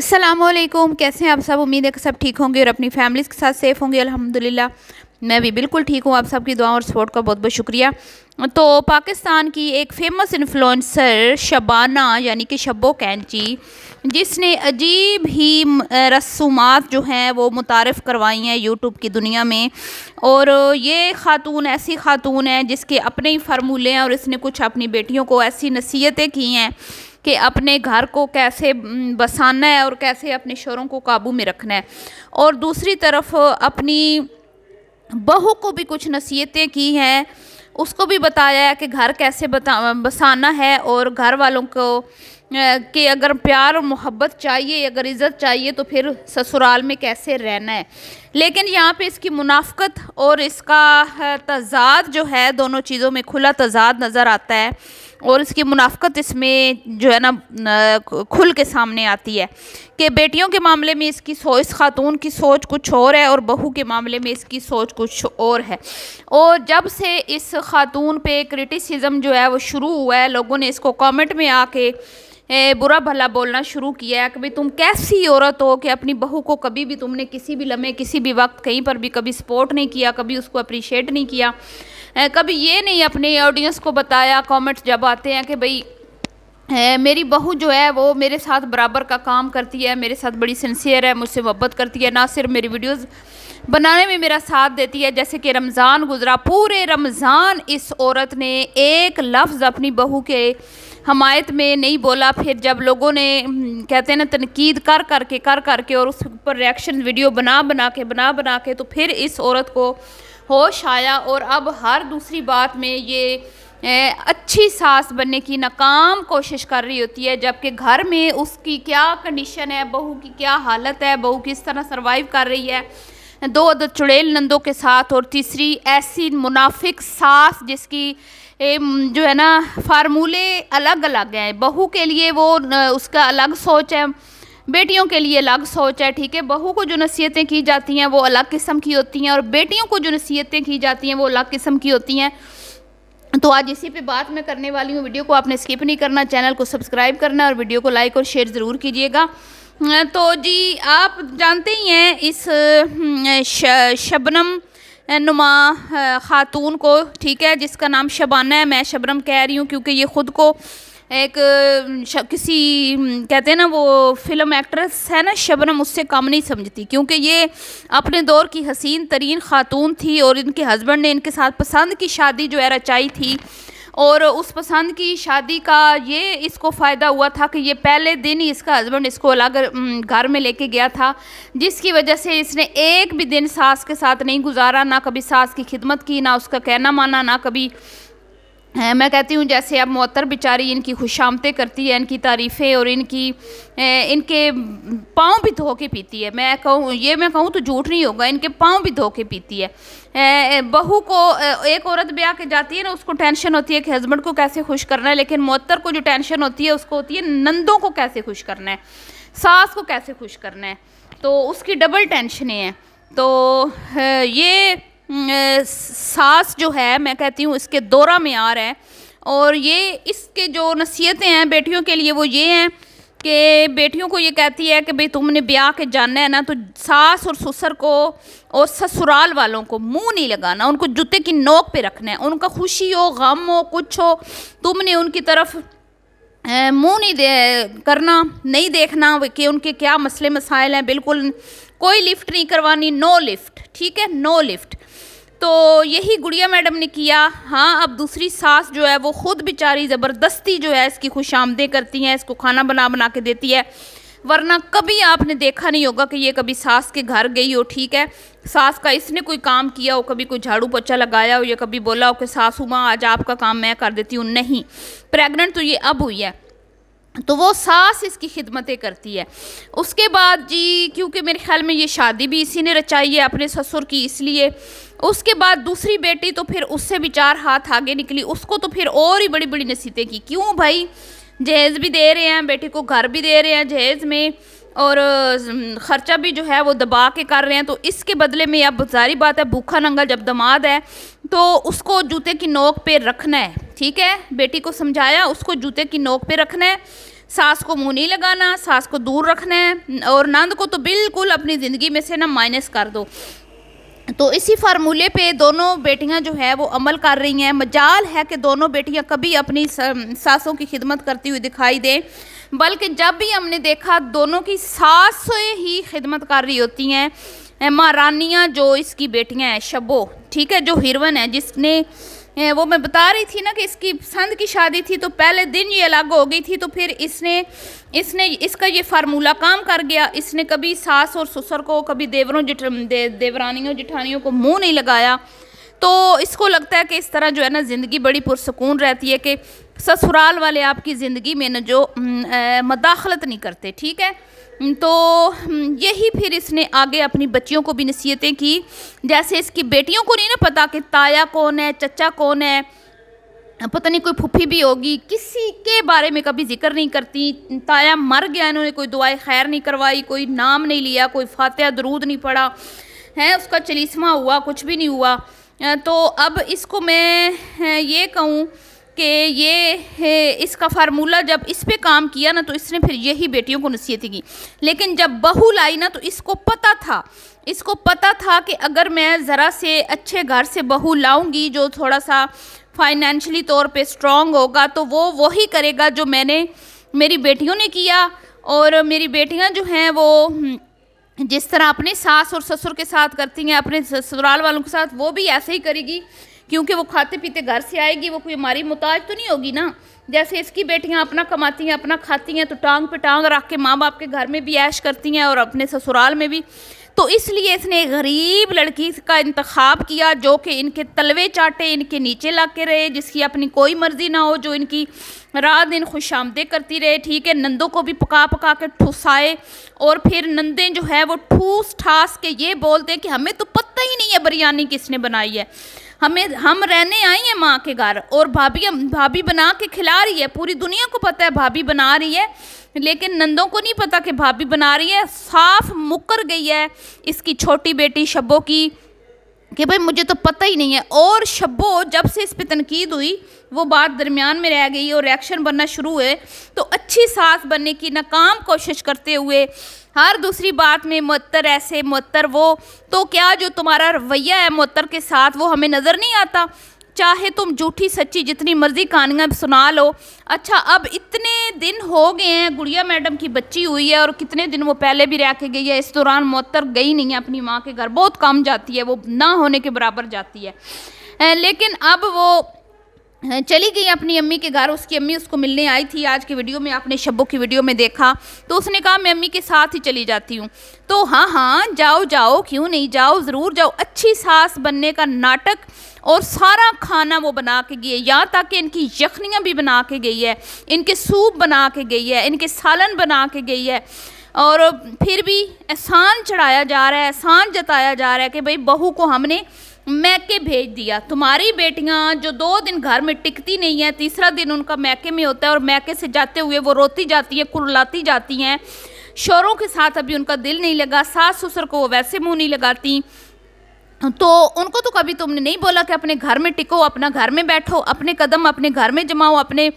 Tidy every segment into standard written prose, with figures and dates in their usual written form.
अस्सलामुअलैकुम, कैसे हैं आप सब। उम्मीद है कि सब ठीक होंगे और अपनी फैमिलीज़ के साथ सेफ़ होंगे। अल्हम्दुलिल्लाह मैं भी बिल्कुल ठीक हूँ। आप सबकी दुआ और सपोर्ट का बहुत बहुत शुक्रिया। तो पाकिस्तान की एक फ़ेमस इन्फ्लुएंसर शबाना यानी कि शब्बो कैंची, जिसने अजीब ही रसूमात जो हैं वो मुतारफ़ करवाई हैं यूट्यूब की दुनिया में। और ये ख़ातून ऐसी ख़ातून है जिसके अपने ही फार्मूले हैं और इसने कुछ अपनी बेटियों को ऐसी नसीहतें की हैं कि अपने घर को कैसे बसाना है और कैसे अपने शोरों को काबू में रखना है। और दूसरी तरफ अपनी बहू को भी कुछ नसीहतें की हैं, उसको भी बताया है कि घर कैसे बसाना है और घर वालों को कि अगर प्यार और मोहब्बत चाहिए, अगर इज़्ज़त चाहिए तो फिर ससुराल में कैसे रहना है। लेकिन यहाँ पे इसकी मुनाफ़क़त और इसका तज़ाद जो है, दोनों चीज़ों में खुला तज़ाद नज़र आता है और इसकी मुनाफ़क़त इसमें जो है ना खुल के सामने आती है कि बेटियों के मामले में इसकी इस ख़ातून की सोच कुछ और है और बहू के मामले में इसकी सोच कुछ और है। और जब से इस ख़ातून पे क्रिटिसिज्म जो है वो शुरू हुआ है, लोगों ने इसको कमेंट में आके बुरा भला बोलना शुरू किया है कि भाई तुम कैसी औरत हो कि अपनी बहू को कभी भी तुमने किसी भी लम्हे किसी भी वक्त कहीं पर भी कभी सपोर्ट नहीं किया, कभी उसको अप्रिशिएट नहीं किया, कभी ये नहीं अपने ऑडियंस को बताया। कमेंट्स जब आते हैं कि भाई मेरी बहू जो है वो मेरे साथ बराबर का काम करती है, मेरे साथ बड़ी सिंसियर है, मुझसे मोहब्बत करती है, ना सिर्फ मेरी वीडियोस बनाने में मेरा साथ देती है। जैसे कि रमज़ान गुजरा, पूरे रमज़ान इस औरत ने एक लफ्ज़ अपनी बहू के हमायत में नहीं बोला। फिर जब लोगों ने कहते हैं ना तनकीद कर करके और उस पर रिएक्शन वीडियो बना बना के तो फिर इस औरत को होश आया और अब हर दूसरी बात में ये अच्छी सास बनने की नाकाम कोशिश कर रही होती है, जबकि घर में उसकी क्या कंडीशन है, बहू की क्या हालत है, बहू किस तरह सरवाइव कर रही है दो अदद चुड़ैल नंदों के साथ, और तीसरी ऐसी मुनाफिक सास जिसकी जो है ना फार्मूले अलग अलग हैं। बहू के लिए वो उसका अलग सोच है, बेटियों के लिए अलग सोच है। ठीक है, बहू को जो नसीहतें की जाती हैं वो अलग किस्म की होती हैं और बेटियों को जो नसीहतें की जाती हैं वो अलग किस्म की होती हैं। तो आज इसी पे बात मैं करने वाली हूँ। वीडियो को आपने स्किप नहीं करना, चैनल को सब्सक्राइब करना और वीडियो को लाइक और शेयर ज़रूर कीजिएगा। तो जी आप जानते ही हैं इस शबनम नुमा ख़ातून को, ठीक है, जिसका नाम शबाना है। मैं शबनम कह रही हूँ क्योंकि ये ख़ुद को एक किसी कहते हैं ना वो फिल्म एक्ट्रेस है ना शबनम, उससे कम नहीं समझती, क्योंकि ये अपने दौर की हसीन तरीन ख़ातून थी और इनके हस्बैंड ने इनके साथ पसंद की शादी जो है रचाई थी। और उस पसंद की शादी का ये इसको फ़ायदा हुआ था कि ये पहले दिन ही इसका हस्बैंड इसको अलग घर में लेके गया था, जिसकी वजह से इसने एक भी दिन सास के साथ नहीं गुजारा, ना कभी सास की खिदमत की, ना उसका कहना माना, ना कभी मैं कहती हूँ जैसे अब मोहतर बेचारी इनकी खुशामतें करती है, इनकी तारीफ़ें और इनके पाँव भी धो के पीती है। मैं कहूँ तो झूठ नहीं होगा, इनके पाँव भी धो के पीती है। बहू को एक औरत ब्याह के जाती है ना, उसको टेंशन होती है कि हस्बैंड को कैसे खुश करना है, लेकिन मोहतर को जो टेंशन होती है उसको होती है नंदों को कैसे खुश करना है, सास को कैसे खुश करना है, तो उसकी डबल टेंशनें हैं। तो ये सास जो है मैं कहती हूँ इसके दौरा में आ रहा है और ये इसके जो नसीहतें हैं बेटियों के लिए वो ये हैं कि बेटियों को ये कहती है कि भाई तुमने ब्याह के जाना है ना तो सास और ससुर को और ससुराल वालों को मुंह नहीं लगाना, उनको जूते की नोक पे रखना है। उनका खुशी हो गम हो कुछ हो, तुमने उनकी तरफ मुंह नहीं करना, नहीं देखना कि उनके क्या मसले मसाइल हैं। बिल्कुल कोई लिफ्ट नहीं करवानी, नो लिफ्ट, ठीक है, नो लिफ्ट। तो यही गुड़िया मैडम ने किया। हाँ, अब दूसरी सास जो है वो ख़ुद बेचारी ज़बरदस्ती जो है इसकी खुशामदें करती हैं, इसको खाना बना के देती है, वरना कभी आपने देखा नहीं होगा कि ये कभी सास के घर गई हो, ठीक है, सास का इसने कोई काम किया हो, कभी कोई झाड़ू पोछा लगाया हो या कभी बोला हो कि सासू माँ आज आपका काम मैं कर देती हूँ। नहीं, प्रेग्नेंट तो ये अब हुई है तो वो सास इसकी खिदमतें करती है। उसके बाद जी क्योंकि मेरे ख्याल में ये शादी भी इसी ने रचाई है अपने ससुर की, इसलिए उसके बाद दूसरी बेटी तो फिर उससे भी 4 हाथ आगे निकली, उसको तो फिर और ही बड़ी बड़ी नसीहतें की। क्यों भाई, जहेज़ भी दे रहे हैं, बेटी को घर भी दे रहे हैं जहेज़ में और ख़र्चा भी जो है वो दबा के कर रहे हैं, तो इसके बदले में अब जारी बात है भूखा नंगा जब दामाद है तो उसको जूते की नोक पे रखना है। ठीक है, बेटी को समझाया उसको जूते की नोक पे रखना है, सास को मुंह नहीं लगाना, सास को दूर रखना है और नंद को तो बिल्कुल अपनी ज़िंदगी में से ना माइनस कर दो। तो इसी फार्मूले पे दोनों बेटियां जो है वो अमल कर रही हैं। मजाल है कि दोनों बेटियां कभी अपनी सासों की खिदमत करती हुई दिखाई दें, बल्कि जब भी हमने देखा दोनों की सासें ही खिदमत कर रही होती हैं। महारानियाँ जो इसकी बेटियां हैं, शब्बो, ठीक है, जो हीरोइन है, जिसने वो मैं बता रही थी ना कि इसकी पसंद की शादी थी तो पहले दिन ये अलग हो गई थी, तो फिर इसने इसका ये फार्मूला काम कर गया। इसने कभी सास और ससुर को, कभी देवरानियों जिठानियों को मुंह नहीं लगाया। तो इसको लगता है कि इस तरह जो है ना ज़िंदगी बड़ी पुरसकून रहती है कि ससुराल वाले आपकी ज़िंदगी में न जो मदाखलत नहीं करते, ठीक है। तो यही फिर इसने आगे अपनी बच्चियों को भी नसीहतें की। जैसे इसकी बेटियों को नहीं ना पता कि ताया कौन है, चचा कौन है, पता नहीं कोई फूफी भी होगी, किसी के बारे में कभी जिक्र नहीं करती। ताया मर गया, इन्होंने कोई दुआएं खैर नहीं करवाई, कोई नाम नहीं लिया, कोई फातिहा दरूद नहीं पढ़ा है, उसका चलीसमा हुआ, कुछ भी नहीं हुआ। तो अब इसको मैं ये कहूँ कि ये इसका फार्मूला जब इस पे काम किया ना तो इसने फिर यही बेटियों को नसीहत की। लेकिन जब बहू लाई ना तो इसको पता था कि अगर मैं ज़रा से अच्छे घर से बहू लाऊंगी जो थोड़ा सा फाइनेंशियली तौर पे स्ट्रांग होगा तो वो वही करेगा जो मेरी बेटियों ने किया। और मेरी बेटियां जो हैं वो जिस तरह अपने सास और ससुर के साथ करती हैं, अपने ससुराल वालों के साथ वो भी ऐसे ही करेगी, क्योंकि वो खाते पीते घर से आएगी, वो कोई हमारी मुताज तो नहीं होगी ना। जैसे इसकी बेटियां अपना कमाती हैं, अपना खाती हैं, तो टांग पे टांग रख के माँ बाप के घर में भी ऐश करती हैं और अपने ससुराल में भी। तो इसलिए इसने एक गरीब लड़की का इंतखाब किया जो कि इनके तलवे चाटे, इनके नीचे ला के रहे, जिसकी अपनी कोई मर्जी ना हो, जो इनकी रात दिन खुशामदें करती रहे, ठीक है। नंदों को भी पका पका के ठुसाए और फिर नंदें जो है वो ठूस ठास के ये बोलते कि हमें तो पता ही नहीं है बिरयानी किसने बनाई है, हम रहने आई हैं माँ के घर और भाभी बना के खिला रही है, पूरी दुनिया को पता है भाभी बना रही है, लेकिन नंदों को नहीं पता कि भाभी बना रही है। साफ मुकर गई है इसकी छोटी बेटी शब्बो की कि भाई मुझे तो पता ही नहीं है। और शब्बो जब से इस पे तनकीद हुई वो बात दरमियान में रह गई और रिएक्शन बनना शुरू हुए, तो अच्छी सास बनने की नाकाम कोशिश करते हुए हर दूसरी बात में मुअत्तर ऐसे मुअत्तर वो, तो क्या जो तुम्हारा रवैया है मुअत्तर के साथ वो हमें नज़र नहीं आता? चाहे तुम झूठी सच्ची जितनी मर्जी कहानियाँ सुना लो। अच्छा, अब इतने दिन हो गए हैं, गुड़िया मैडम की बच्ची हुई है और कितने दिन वो पहले भी रह के गई है, इस दौरान मुअत्तर गई नहीं है अपनी माँ के घर, बहुत कम जाती है, वो ना होने के बराबर जाती है। लेकिन अब वो चली गई अपनी अम्मी के घर। उसकी अम्मी उसको मिलने आई थी, आज की वीडियो में आपने शब्बो की वीडियो में देखा, तो उसने कहा मैं अम्मी के साथ ही चली जाती हूँ। तो हाँ जाओ, क्यों नहीं जाओ, ज़रूर जाओ। अच्छी सास बनने का नाटक और सारा खाना वो बना के गई है, यहाँ तक कि इनकी यखनियाँ भी बना के गई है, इनके सूप बना के गई है, इनके सालन बना के गई है। और फिर भी एहसान चढ़ाया जा रहा है, एहसान जताया जा रहा है कि भाई बहू को हमने मैके भेज दिया। तुम्हारी बेटियां जो 2 दिन घर में टिकती नहीं है, तीसरा दिन उनका मैके में होता है और मैके से जाते हुए वो रोती जाती है, कुरलाती जाती हैं। शौहरों के साथ अभी उनका दिल नहीं लगा, सास ससुर को वो वैसे मुंह नहीं लगाती, तो उनको तो कभी तुमने नहीं बोला कि अपने घर में टिको, अपना घर में बैठो, अपने कदम अपने घर में जमाओ, अपने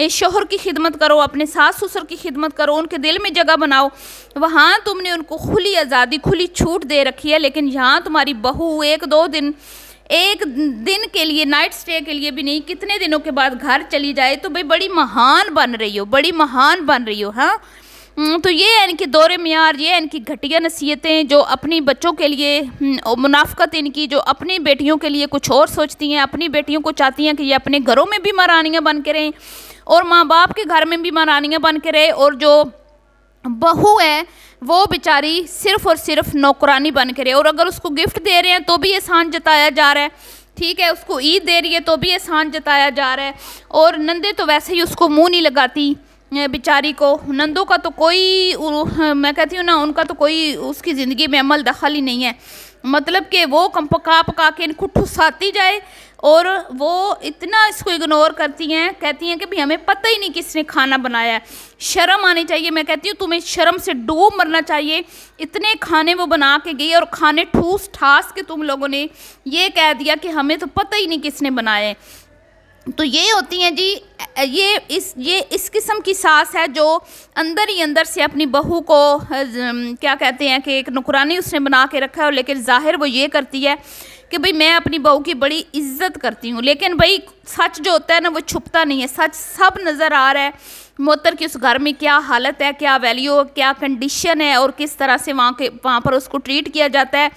शोहर की खिदमत करो, अपने सास ससुर की खिदमत करो, उनके दिल में जगह बनाओ। वहाँ तुमने उनको खुली आज़ादी, खुली छूट दे रखी है। लेकिन यहाँ तुम्हारी बहू एक दिन के लिए, नाइट स्टे के लिए भी नहीं, कितने दिनों के बाद घर चली जाए तो भाई बड़ी महान बन रही हो। हाँ, तो ये है इनके दौरे मियार, ये है इनकी घटिया नसीहतें जो अपनी बच्चों के लिए, मुनाफकत इनकी जो अपनी बेटियों के लिए कुछ और सोचती हैं, अपनी बेटियों को चाहती हैं कि ये अपने घरों में भी महारानियाँ बन के रहें और माँ बाप के घर में भी महारानियाँ बन के रहे, और जो बहू है वो बेचारी सिर्फ़ और सिर्फ नौकरानी बन के रहे। और अगर उसको गिफ्ट दे रहे हैं तो भी एहसान जताया जा रहा है, ठीक है, उसको ईद दे रही है तो भी एहसान जताया जा रहा है। और नंदे तो वैसे ही उसको मुँह नहीं लगाती बेचारी को। नंदों का तो कोई, मैं कहती हूँ ना, उनका तो कोई उसकी ज़िंदगी में अमल दखल ही नहीं है। मतलब कि वो पका पका के इनको ठुसाती जाए और वो इतना इसको इग्नोर करती हैं, कहती हैं कि भाई हमें पता ही नहीं किसने खाना बनाया है। शर्म आनी चाहिए, मैं कहती हूँ तुम्हें शर्म से डूब मरना चाहिए। इतने खाने वो बना के गई और खाने ठूस ठास के तुम लोगों ने ये कह दिया कि हमें तो पता ही नहीं किसने बनाए। तो ये होती हैं जी, ये इस किस्म की सास है जो अंदर ही अंदर से अपनी बहू को क्या कहते हैं कि एक नुकरानी उसने बना के रखा है, और लेकिन ज़ाहिर वो ये करती है कि भाई मैं अपनी बहू की बड़ी इज्जत करती हूँ, लेकिन भाई सच जो होता है ना वो छुपता नहीं है, सच सब नज़र आ रहा है। मोहतर की उस घर में क्या हालत है, क्या वैल्यू, क्या कंडीशन है, और किस तरह से वहाँ पर उसको ट्रीट किया जाता है।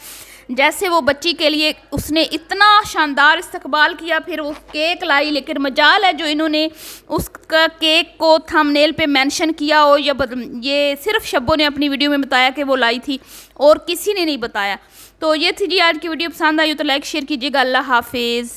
जैसे वो बच्ची के लिए उसने इतना शानदार इस्तकबाल किया, फिर वो केक लाई, लेकिन मजाल है जो इन्होंने उसका केक को थंबनेल पे मेंशन किया हो, या ये सिर्फ शब्बों ने अपनी वीडियो में बताया कि वो लाई थी और किसी ने नहीं बताया। तो ये थी जी आज की वीडियो, पसंद आई हो तो लाइक शेयर कीजिएगा। अल्लाह हाफिज़।